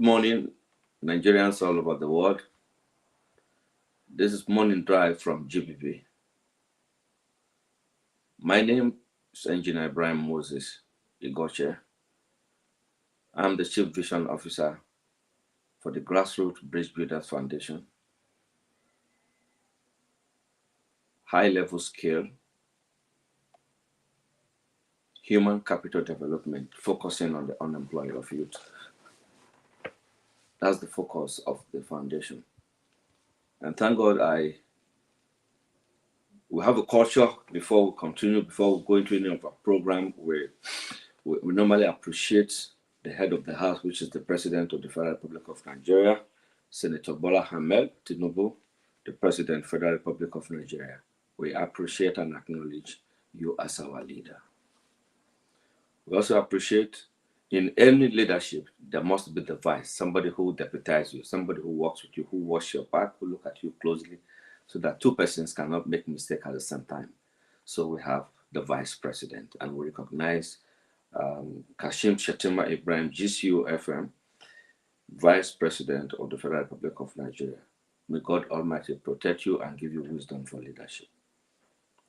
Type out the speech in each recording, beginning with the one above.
Good morning, Nigerians all over the world. This is Morning Drive from GBB. My name is Engineer Ibrahim Moses Igoche. I'm the Chief Vision Officer for the Grassroots Bridge Builders Foundation. High-level scale human capital development, focusing on the unemployed of youth. That's the focus of the foundation. And thank God we have a culture before we continue, before we go into any of our program, we normally appreciate the head of the house, which is the President of the Federal Republic of Nigeria, Senator Bola Ahmed Tinubu, the President, Federal Republic of Nigeria. We appreciate and acknowledge you as our leader. We also appreciate in any leadership, there must be the vice, somebody who deputizes you, somebody who works with you, who watches your back, who look at you closely, so that two persons cannot make mistake at the same time. So we have the vice president, and we recognize Kashim Shettima Ibrahim, GCU-FM, vice president of the Federal Republic of Nigeria. May God Almighty protect you and give you wisdom for leadership.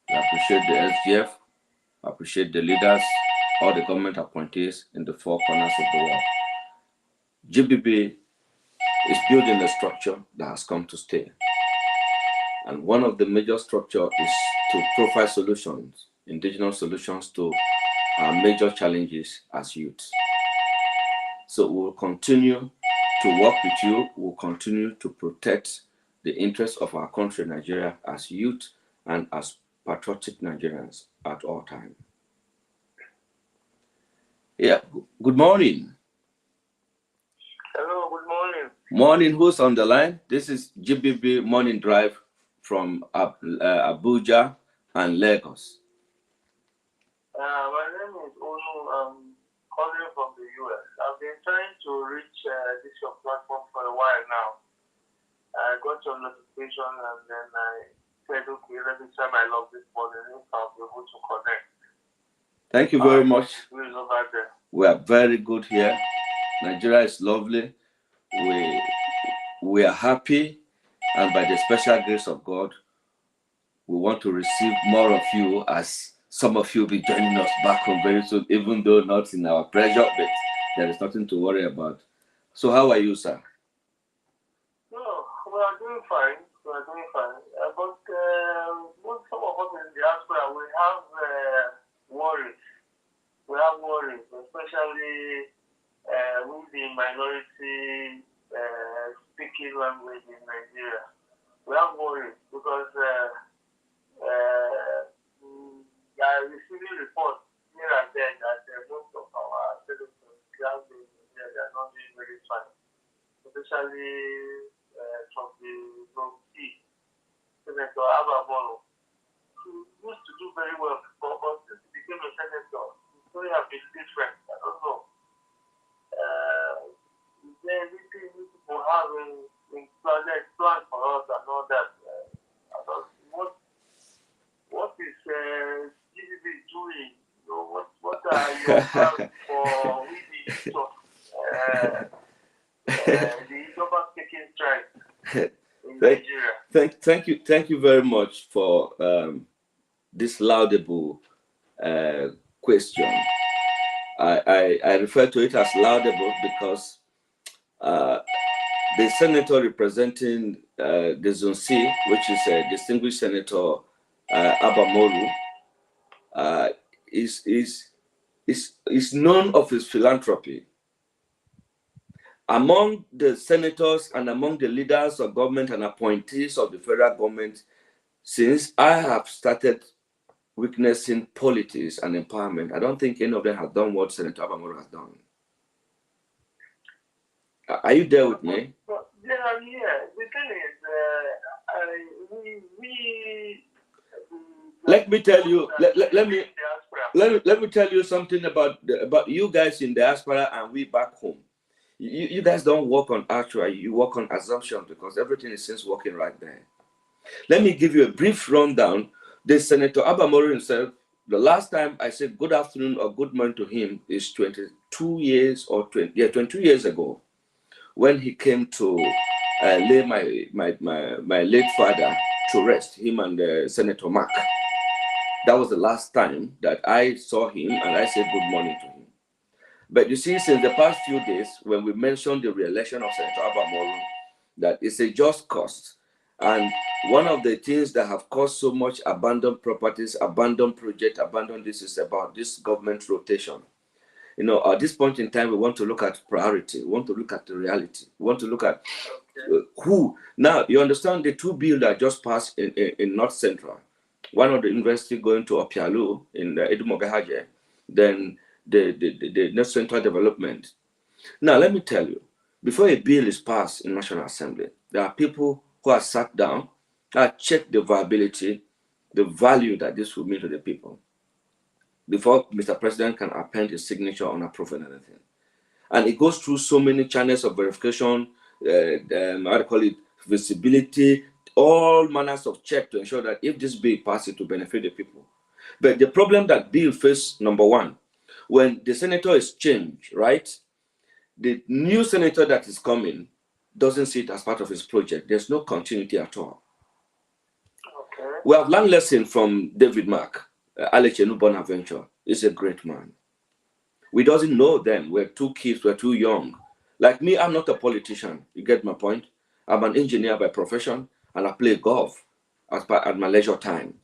We appreciate the SGF, appreciate the leaders, all the government appointees in the four corners of the world. GBB is building a structure that has come to stay. And one of the major structures is to provide solutions, indigenous solutions to our major challenges as youth. So we will continue to work with you. We'll continue to protect the interests of our country, Nigeria, as youth and as patriotic Nigerians at all times. Yeah, good morning. Hello, good morning. Morning, who's on the line? This is GBB Morning Drive from Abuja and Lagos. My name is Onu. I'm calling from the US. I've been trying to reach this your platform for a while now. I got your notification and then I said, okay, let me try my luck this morning if I'll be able to connect. Thank you very much. Over there. We are very good here. Nigeria is lovely. We are happy, and by the special grace of God, we want to receive more of you, as some of you will be joining us back home very soon, even though not in our pressure, but there is nothing to worry about. So how are you, sir? No, we are doing fine. We are doing fine. But some of us in the diaspora, we have worries. We have worries, especially with the minority speaking language in Nigeria. We have worries because are receiving reports here and there that most of our citizens they are not doing very fine, especially from the North-East. Senator Abamoro, who used to do very well before, but since he became a senator, his story has been different. I don't know. Is there anything we people have in plan for us and all that? What is GBB doing? You know, what are your plans for the global taking strike in Nigeria? Thank you very much for this laudable question. I refer to it as laudable because the senator representing the Zone C, which is a distinguished Senator Abamoru, is known of his philanthropy. Among the senators and among the leaders of government and appointees of the federal government, since I have started witnessing politics and empowerment, I don't think any of them have done what Senator Abamoru has done. Are you there with me? Yeah, I'm here. The thing is, let me tell you. Let me tell you something about you guys in diaspora and we back home. You guys don't work on actual. You work on assumption because everything is since working right there. Let me give you a brief rundown. The Senator Abamoru himself. The last time I said good afternoon or good morning to him is 22 years or 22 years ago, when he came to lay my late father to rest, him and Senator Mark. That was the last time that I saw him and I said good morning to him. But you see, since the past few days, when we mentioned the re-election of Senator Abba Moro, that it's a just cause. And one of the things that have caused so much abandoned properties, abandoned projects, abandoned this is about this government rotation. You know, at this point in time, we want to look at priority. We want to look at the reality. We want to look at who. Now, you understand the two bills that just passed in North Central. One of the university going to Opialu in Edumogahaje, then the North Central Development. Now, let me tell you, before a bill is passed in National Assembly, there are people who are sat down and check the viability, the value that this will mean to the people, before Mr. President can append his signature on approving anything. And it goes through so many channels of verification, how to call it, visibility, all manners of check to ensure that if this bill passes, to benefit the people. But the problem that bill faces, number one, when the senator is changed, right? The new senator that is coming doesn't see it as part of his project. There's no continuity at all. Okay. We have learned lesson from David Mark. Alechenu Bonaventure is a great man. We doesn't know them. We're too kids, we're too young. Like me, I'm not a politician. You get my point? I'm an engineer by profession, and I play golf at my leisure time.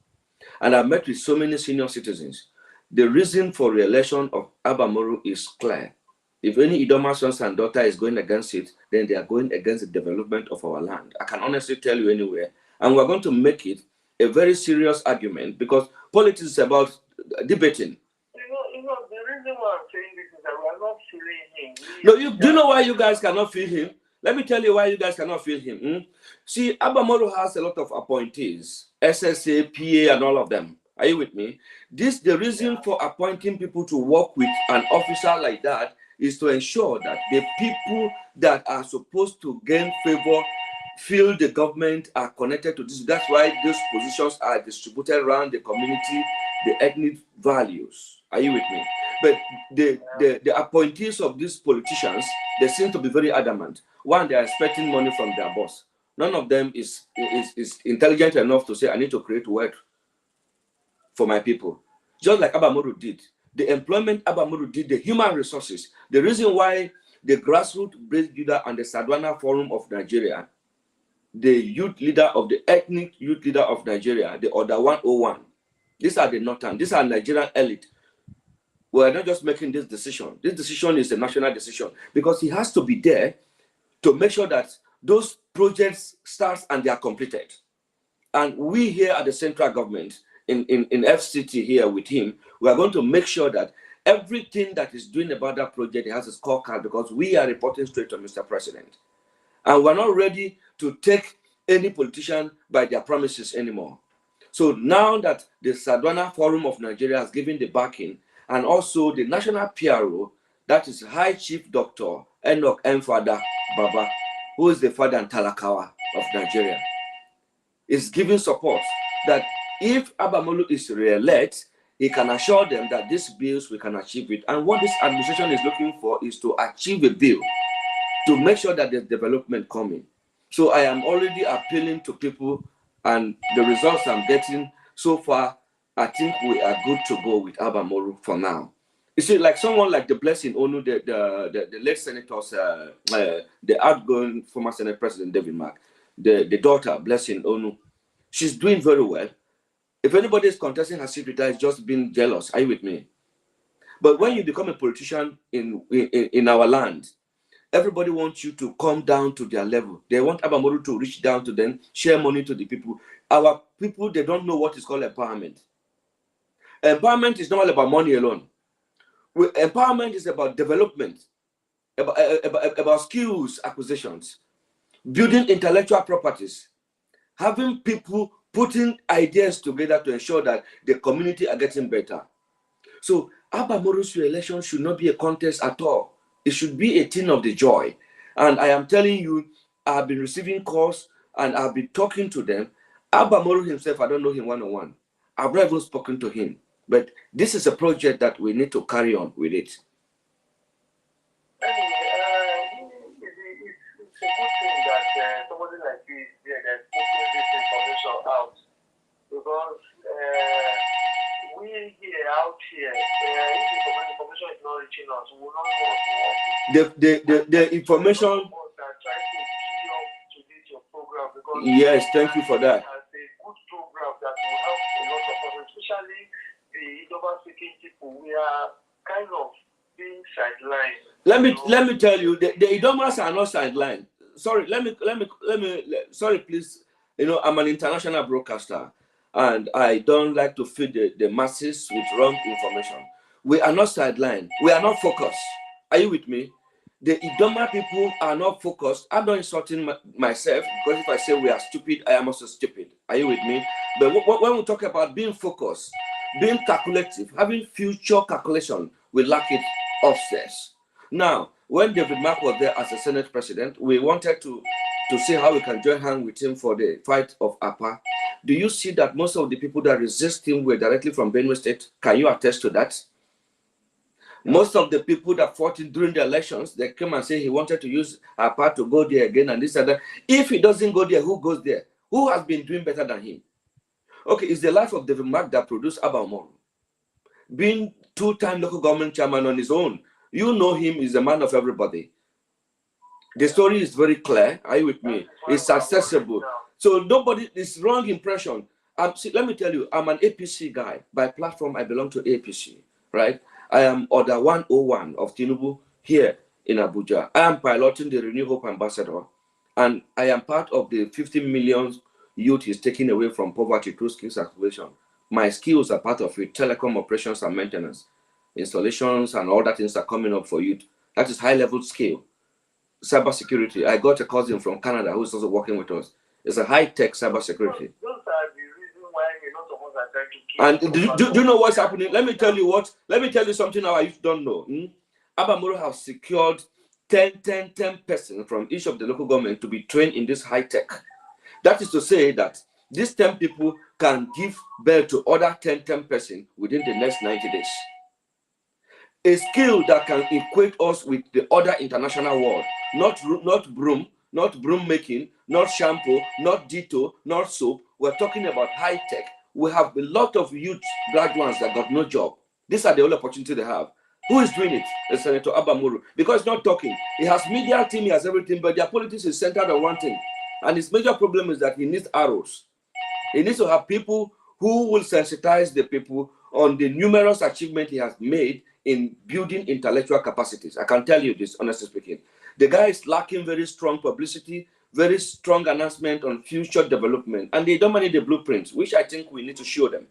And I've met with so many senior citizens. The reason for re-election of Abba Moro is clear. If any Idoma sons and daughter is going against it, then they are going against the development of our land. I can honestly tell you anywhere. And we're going to make it a very serious argument, because politics is about debating. You know, the reason why I'm saying this is that we are not feeling him. No, do you know why you guys cannot feel him? Let me tell you why you guys cannot feel him. See, Abba Moro has a lot of appointees, SSA, PA, and all of them. Are you with me? The reason for appointing people to work with an officer like that is to ensure that the people that are supposed to gain favor feel the government are connected to this. That's why those positions are distributed around the community, the ethnic values. Are you with me? But the appointees of these politicians, they seem to be very adamant. One, they are expecting money from their boss. None of them is intelligent enough to say, I need to create work for my people. Just like Abba Moro did. The employment Abba Moro did, the human resources. The reason why the grassroots Brace Judah and the Sadwana Forum of Nigeria, the youth leader of the ethnic youth leader of Nigeria, the Order 101, these are the Northern, these are Nigerian elite. We're not just making this decision. This decision is a national decision, because he has to be there to make sure that those projects start and they are completed. And we here at the central government, in FCT here with him, we are going to make sure that everything that is doing about that project has a scorecard, because we are reporting straight to Mr. President. And we're not ready to take any politician by their promises anymore. So now that the Sadwana Forum of Nigeria has given the backing, and also the National PRO, that is High Chief Dr. Enoch Mfada Baba, who is the father and Talakawa of Nigeria, is giving support that if Abba Moro is re-elected, he can assure them that these bills we can achieve it. And what this administration is looking for is to achieve a bill to make sure that there's development coming. So I am already appealing to people, and the results I'm getting so far, I think we are good to go with Abba Moro for now. You see, like someone like the Blessing Onu, the late senators, the outgoing former Senate President David Mark, the daughter Blessing Onu, she's doing very well. If anybody is contesting her seat with her, it's just being jealous. Are you with me? But when you become a politician in our land, everybody wants you to come down to their level. They want Abba Moro to reach down to them, share money to the people. Our people, they don't know what is called empowerment. Empowerment is not all about money alone. Empowerment is about development, about skills acquisitions, building intellectual properties, having people putting ideas together to ensure that the community are getting better. So Abba Moro's re-election should not be a contest at all. It should be a thing of the joy. And I am telling you, I've been receiving calls and I've been talking to them. Abba Moro himself, I don't know him one-on-one. I've not even spoken to him. But this is a project that we need to carry on with it. Anyway, it's it's a good thing that somebody like you is there that's putting this information out, because we here out here, if the information is not reaching us, we will not know what to work with. The information. Are trying to key up to this your program, because yes, thank you for that. As a good program that will help a lot of us, especially the Idoma-speaking people. We are kind of being sidelined. Let me tell you, the Idomas are not sidelined. Sorry, sorry, please. You know, I'm an international broadcaster, and I don't like to feed the masses with wrong information. We are not sidelined. We are not focused. Are you with me? The Idoma people are not focused. I'm not insulting myself, because if I say we are stupid, I am also stupid. Are you with me? But when we talk about being focused, being calculative, having future calculation, we lack it upstairs. Now, when David Mark was there as a Senate president, we wanted to see how we can join hands with him for the fight of APA. Do you see that most of the people that resist him were directly from Benue State? Can you attest to that? Most of the people that fought him during the elections, they came and say he wanted to use APA to go there again and this and that. If he doesn't go there, who goes there? Who has been doing better than him? Okay, it's the life of David Mark that produced Abba Umaru. Being two-time local government chairman on his own, you know him is a man of everybody. The story is very clear. Are you with me? It's accessible. So nobody is wrong impression. See, let me tell you, I'm an APC guy. By platform, I belong to APC, right? I am Order 101 of Tinubu here in Abuja. I am piloting the Renew Hope Ambassador, and I am part of the 50 million youth is taken away from poverty through skills acquisition. My skills are part of it: telecom operations and maintenance, installations, and all that things are coming up for youth. That is high-level skill. Cybersecurity. I got a cousin from Canada who's also working with us. It's a high-tech cybersecurity. Those are the reasons why a lot of us are trying to keep. And do you know what's happening? Let me tell you something our youth don't know. Abba Umaru has secured 10 persons from each of the local government to be trained in this high-tech. That is to say that these 10 people can give birth to other 10 persons within the next 90 days. A skill that can equate us with the other international world. Not broom making, not shampoo, not ditto, not soap. We're talking about high tech. We have a lot of youth graduates that got no job. These are the only opportunity they have. Who is doing it? The Senator Abba Umaru. Because he's not talking. He has media team, he has everything, but their politics is centered on one thing. And his major problem is that he needs arrows. He needs to have people who will sensitize the people on the numerous achievements he has made in building intellectual capacities. I can tell you this, honestly speaking. The guy is lacking very strong publicity, very strong announcement on future development, and they don't need the blueprints, which I think we need to show them.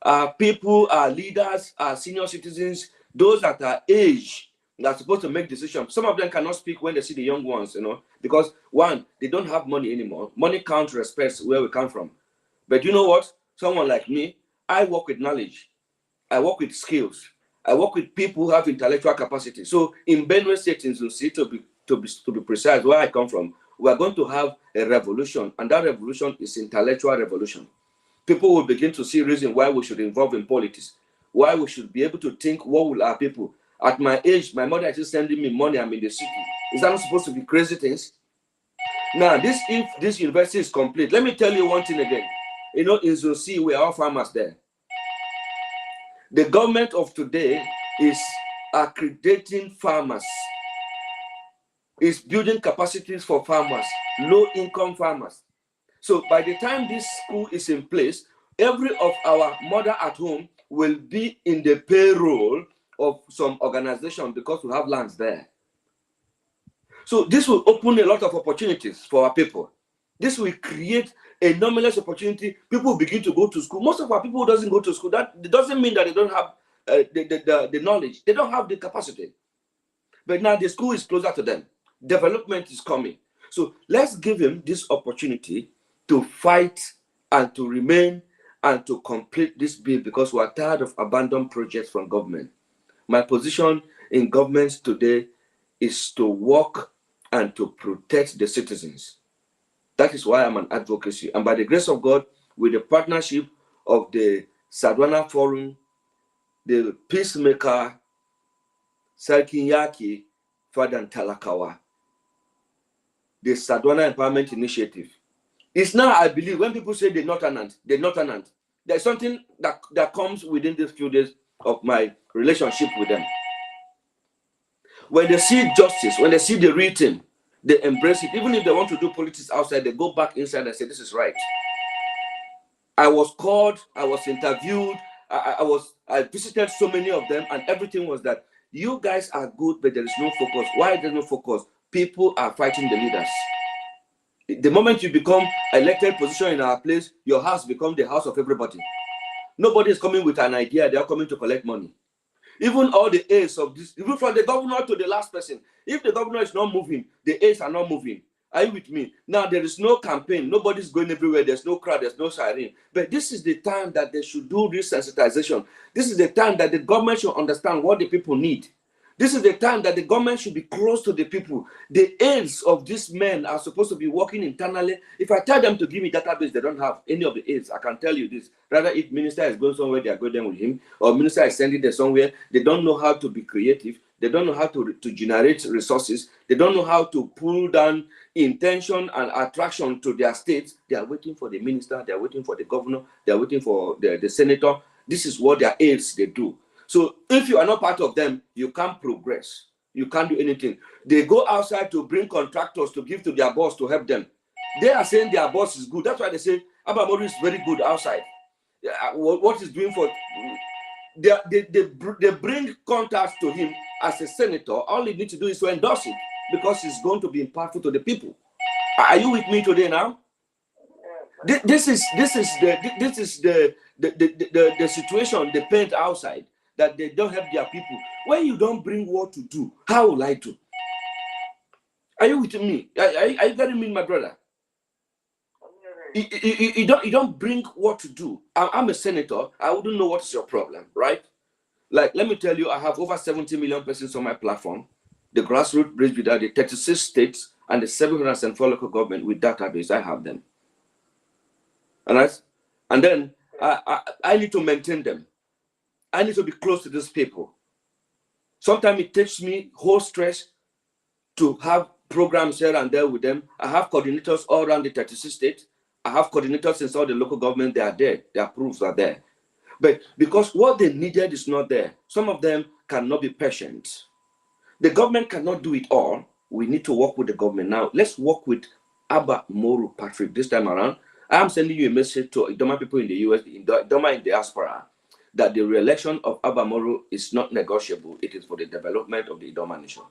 Our people, our leaders, our senior citizens, those that are age, that are supposed to make decisions. Some of them cannot speak when they see the young ones, because one, they don't have money anymore. Money counts respects where we come from. But you know what? Someone like me, I work with knowledge. I work with skills. I work with people who have intellectual capacity. So in Benue State, in Zunsi, to be precise, where I come from, we are going to have a revolution, and that revolution is intellectual revolution. People will begin to see reason why we should involve in politics, why we should be able to think, what will our people? At my age, my mother is just sending me money. I'm in the city. Is that not supposed to be crazy things? Now, if this university is complete, let me tell you one thing again. In Zunsi, we are all farmers there. The government of today is accrediting farmers, is building capacities for farmers, low-income farmers. So by the time this school is in place, every of our mother at home will be in the payroll of some organization because we have lands there. So this will open a lot of opportunities for our people. This will create a enormous opportunity. People will begin to go to school. Most of our people who doesn't go to school, that doesn't mean that they don't have the knowledge. They don't have the capacity. But now the school is closer to them. Development is coming. So let's give him this opportunity to fight and to remain and to complete this bill, because we are tired of abandoned projects from government. My position in governments today is to work and to protect the citizens. That is why I'm an advocacy. And by the grace of God, with the partnership of the Sadwana Forum, the Peacemaker, Sarkin Yaki, Fadan Talakawa, the Sadwana Empowerment Initiative. It's now, I believe, when people say they're not tenant, there's something that comes within these few days of my relationship with them. When they see justice, when they see the real thing, they embrace it. Even if they want to do politics outside, they go back inside and say, this is right. I was called, I was interviewed, I visited so many of them, and everything was that you guys are good, but there is no focus. Why there's no focus? People are fighting the leaders. The moment you become elected position in our place, your house becomes the house of everybody. Nobody is coming with an idea, they are coming to collect money. Even all the aides of this, even from the governor to the last person, if the governor is not moving, the aides are not moving. Are you with me? Now there is no campaign, nobody's going everywhere, there's no crowd, there's no siren. But this is the time that they should do this sensitization. This is the time that the government should understand what the people need. This is the time that the government should be close to the people. The aides of these men are supposed to be working internally. If I tell them to give me database, they don't have any of the aides. I can tell you this. Rather, if minister is going somewhere, they are going there with him, or minister is sending them somewhere, they don't know how to be creative. They don't know how to generate resources. They don't know how to pull down intention and attraction to their states. They are waiting for the minister. They are waiting for the governor. They are waiting for the senator. This is what their aides, they do. So if you are not part of them, you can't progress. You can't do anything. They go outside to bring contractors to give to their boss to help them. They are saying their boss is good. That's why they say Abba Moro is very good outside. What he's doing for... They bring contacts to him as a senator. All he needs to do is to endorse it because it's going to be impactful to the people. Are you with me today now? This is the situation they paint outside, that they don't help their people. When you don't bring what to do, how will I do? Are you with me? Are you getting me, my brother? You don't bring what to do. I'm a senator. I wouldn't know what is your problem, right? Like, let me tell you, I have over 70 million persons on my platform. The grassroots bridge with the 36 states and the 704 local government with database. I have them. And then I need to maintain them. I need to be close to these people. Sometimes it takes me whole stress to have programs here and there with them. I have coordinators all around the 36 states. I have coordinators in all the local government. They are there. Their proofs are there. But because what they needed is not there, some of them cannot be patient. The government cannot do it all. We need to work with the government. Now, let's work with Abba Moro Patrick this time around. I am sending you a message to Idoma people in the US, Idoma in diaspora, that the re-election of Abba Moro is not negotiable. It is for the development of the Idoma nation.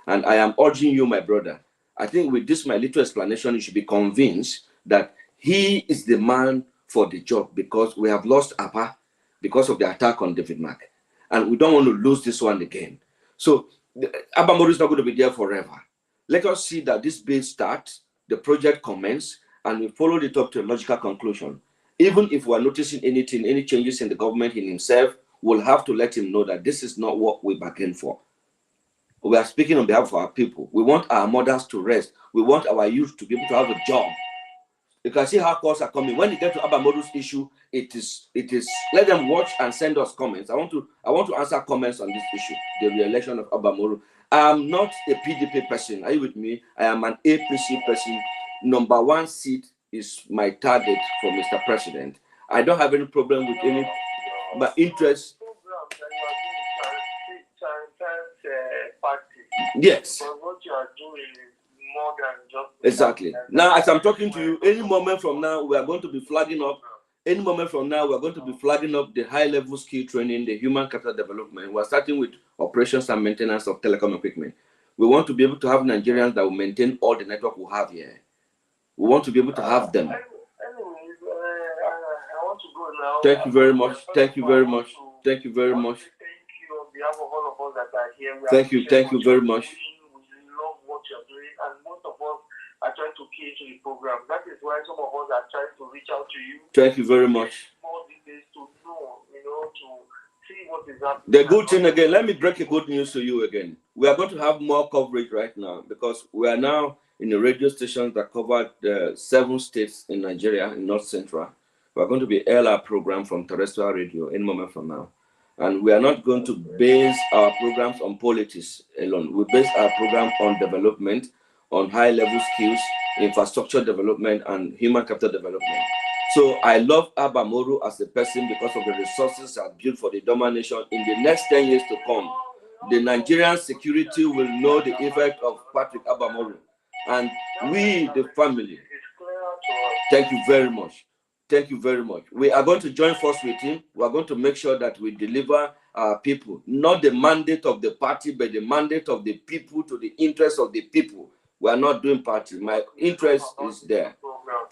And I am urging you, my brother, I think with this, my little explanation, you should be convinced that he is the man for the job, because we have lost Abba because of the attack on David Mark. And we don't want to lose this one again. So Abba Moro is not going to be there forever. Let us see that this base starts, the project commences, and we follow it up to a logical conclusion. Even if we are noticing anything, any changes in the government, in himself, we'll have to let him know that this is not what we bargained for. We are speaking on behalf of our people. We want our mothers to rest. We want our youth to be able to have a job. You can see how calls are coming. When you get to Abba Moro's issue, it is let them watch and send us comments. I want to answer comments on this issue, the re-election of Abba Moro. I am not a PDP person. Are you with me? I am an APC person. Number one seat is my target for Mr. President. I don't have any problem with any my interest. Yes. But what you are doing is more than just exactly. Now, as I'm talking to you, any moment from now, we are going to be flagging up. Any moment from now, we're going to be flagging up the high-level skill training, the human capital development. We're starting with operations and maintenance of telecom equipment. We want to be able to have Nigerians that will maintain all the network we have here. We want to be able to have them. Anyways, I want to go now. Thank you very much. Thank you very much. Thank you very much. Thank you on behalf of all of us that are here. Thank you. Thank you very much. We love what you're doing, and most of us are trying to key into the program. That is why some of us are trying to reach out to you. Thank you very much. More details to know, to see what is happening. The good thing again, let me break a good news to you again. We are going to have more coverage right now because we are now in a radio station that covered 7 states in Nigeria, in North Central. We are going to be air our program from terrestrial radio any moment from now. And we are not going to base our programs on politics alone. We base our program on development, on high-level skills, infrastructure development, and human capital development. So I love Abba Moro as a person because of the resources that are built for the Doma nation. In the next 10 years to come, the Nigerian security will know the effect of Patrick Abba Moro. And we, the family, thank you very much. Thank you very much. We are going to join force with him. We are going to make sure that we deliver our people, not the mandate of the party, but the mandate of the people to the interest of the people. We are not doing party. My interest is there.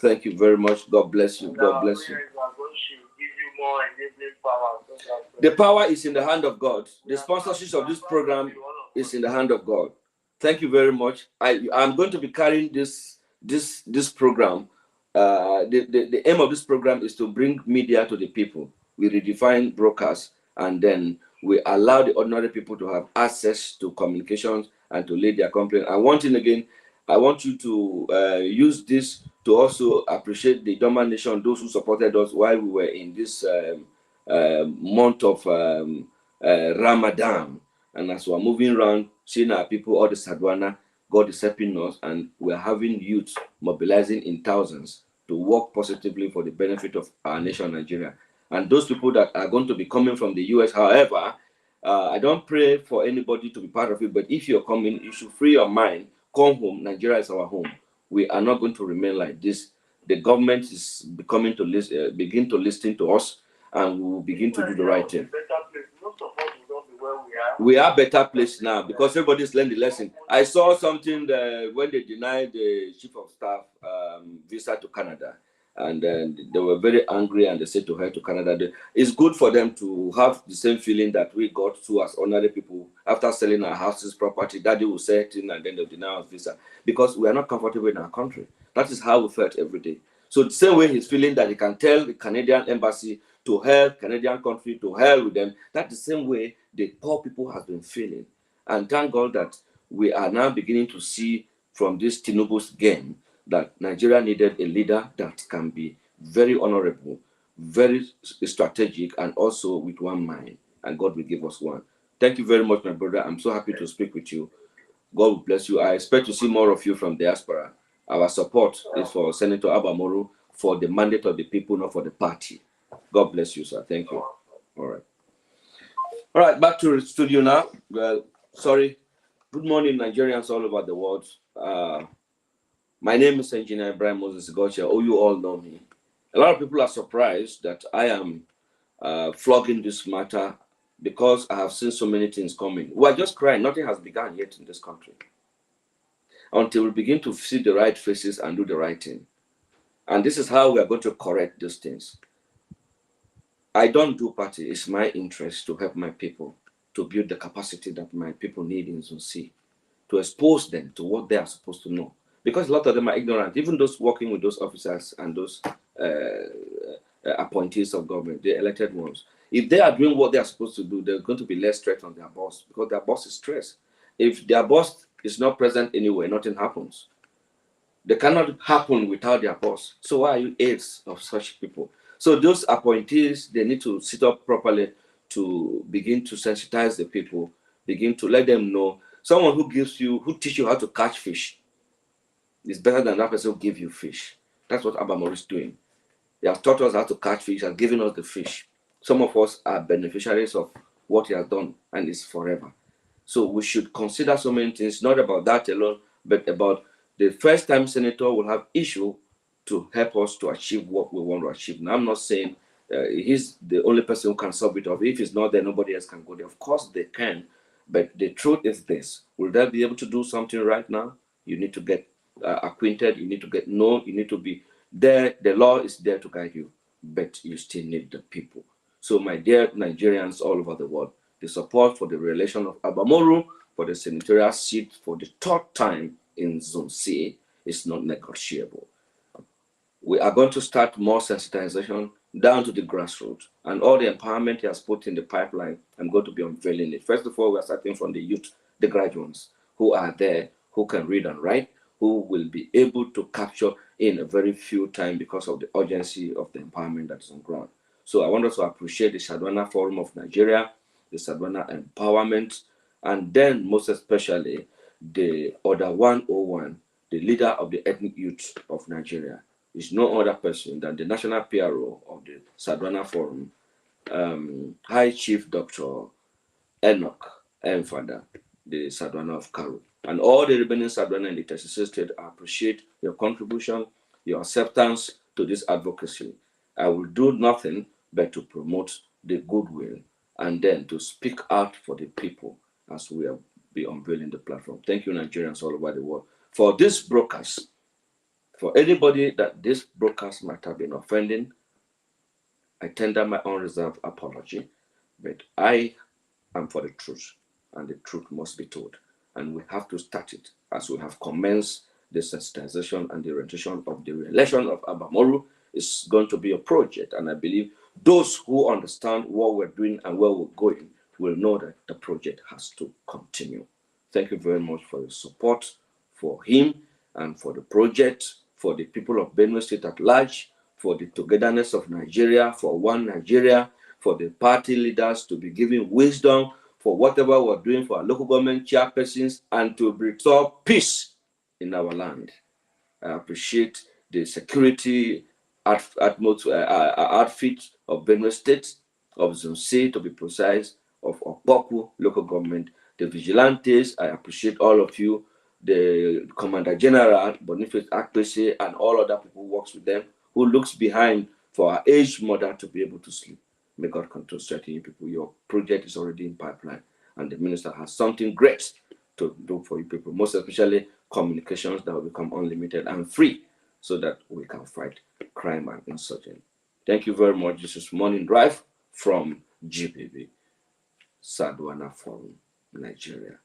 Thank you very much. God bless you. God bless you. The power is in the hand of God. The sponsorship of this program is in the hand of God. Thank you very much. I'm going to be carrying this program. The aim of this program is to bring media to the people. We redefine broadcast, and then we allow the ordinary people to have access to communications and to lay their complaint. And one thing again, I want you to use this to also appreciate the Doma nation, those who supported us while we were in this month of Ramadan. And as we're moving around, seeing our people, all the Sadwana, God is helping us, and we're having youth mobilizing in thousands to work positively for the benefit of our nation, Nigeria. And those people that are going to be coming from the US, however, I don't pray for anybody to be part of it, but if you're coming, you should free your mind. Come home. Nigeria is our home. We are not going to remain like this. The government is becoming to begin to listen to us, and we will begin to do the right thing. We are better placed now because everybody's learned the lesson. I saw something when they denied the chief of staff visa to Canada, and they were very angry, and they said to her to Canada, it's good for them to have the same feeling that we got to as ordinary people after selling our houses, property. Daddy will say it, and then they'll deny us visa because we are not comfortable in our country. That is how we felt every day. So the same way he's feeling that he can tell the Canadian embassy to help Canadian country, to hell with them, that's the same way the poor people has been feeling. And thank God that we are now beginning to see from this Tinubu's game that Nigeria needed a leader that can be very honorable, very strategic, and also with one mind. And God will give us one. Thank you very much, my brother. I'm so happy to speak with you. God will bless you. I expect to see more of you from diaspora. Our support is for Senator Abba Moro for the mandate of the people, not for the party. God bless you, sir. Thank you. All right. All right, back to the studio now. Well, sorry. Good morning, Nigerians all over the world. My name is Engineer Ibrahim Moses Gotcha. Oh, you all know me. A lot of people are surprised that I am flogging this matter because I have seen so many things coming. We're just crying. Nothing has begun yet in this country until we begin to see the right faces and do the right thing. And this is how we are going to correct these things. I don't do party. It's my interest to help my people to build the capacity that my people need in Zone C, to expose them to what they are supposed to know. Because a lot of them are ignorant, even those working with those officers and those appointees of government, the elected ones. If they are doing what they are supposed to do, they're going to be less stressed on their boss because their boss is stressed. If their boss is not present anywhere, nothing happens. They cannot happen without their boss. So why are you aides of such people? So those appointees, they need to sit up properly to begin to sensitize the people, begin to let them know. Someone who teaches you how to catch fish is better than that person who gives you fish. That's what Abba Moro is doing. He has taught us how to catch fish and given us the fish. Some of us are beneficiaries of what he has done, and it's forever. So we should consider so many things, not about that alone, but about the first time senator will have issue to help us to achieve what we want to achieve. Now, I'm not saying he's the only person who can solve it, or if he's not there, nobody else can go there. Of course they can, but the truth is this. Will they be able to do something right now? You need to get acquainted, you need to get known, you need to be there. The law is there to guide you, but you still need the people. So my dear Nigerians all over the world, the support for the re-election of Abba Moro for the senatorial seat for the third time in Zone C is not negotiable. We are going to start more sensitization down to the grassroots, and all the empowerment he has put in the pipeline, I'm going to be unveiling it. First of all, we're starting from the youth, the graduates who are there, who can read and write, who will be able to capture in a very few time because of the urgency of the empowerment that is on ground. So I want us to appreciate the Sadwana Forum of Nigeria, the Sadwana Empowerment, and then most especially the Order 101 the leader of the ethnic youth of Nigeria, is no other person than the national PRO of the Sardauna Forum, High Chief Dr. Enoch Mfada, the Sardauna of Karu. And all the remaining Sardauna in the 36 state, I appreciate your contribution, your acceptance to this advocacy. I will do nothing but to promote the goodwill and then to speak out for the people as we will be unveiling the platform. Thank you, Nigerians all over the world. For this broadcast, for anybody that this broadcast might have been offending, I tender my unreserved apology, but I am for the truth, and the truth must be told. And we have to start it as we have commenced the sensitization and the orientation of the re-election of Abba Moro. Is going to be a project, and I believe those who understand what we're doing and where we're going will know that the project has to continue. Thank you very much for your support for him and for the project, for the people of Benue State at large, for the togetherness of Nigeria, for one Nigeria, for the party leaders to be giving wisdom for whatever we're doing for our local government chairpersons and to restore peace in our land. I appreciate the security outfit of Benue State, of Zone C to be precise, of Opoku local government, the vigilantes. I appreciate all of you, the Commander General Boniface Akpese, and all other people who works with them, who looks behind for our aged mother to be able to sleep. May God continue to strengthen you people. Your project is already in pipeline, and the minister has something great to do for you people, most especially communications that will become unlimited and free so that we can fight crime and insurgency. Thank you very much. This is Morning Drive from GBB, Sardauna Forum, Nigeria.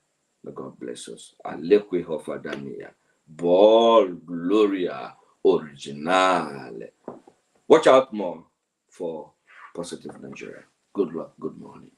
May God bless us. Alekwe Hofadania, Ball Gloria Originale. Watch out more for positive Nigeria. Good luck. Good morning.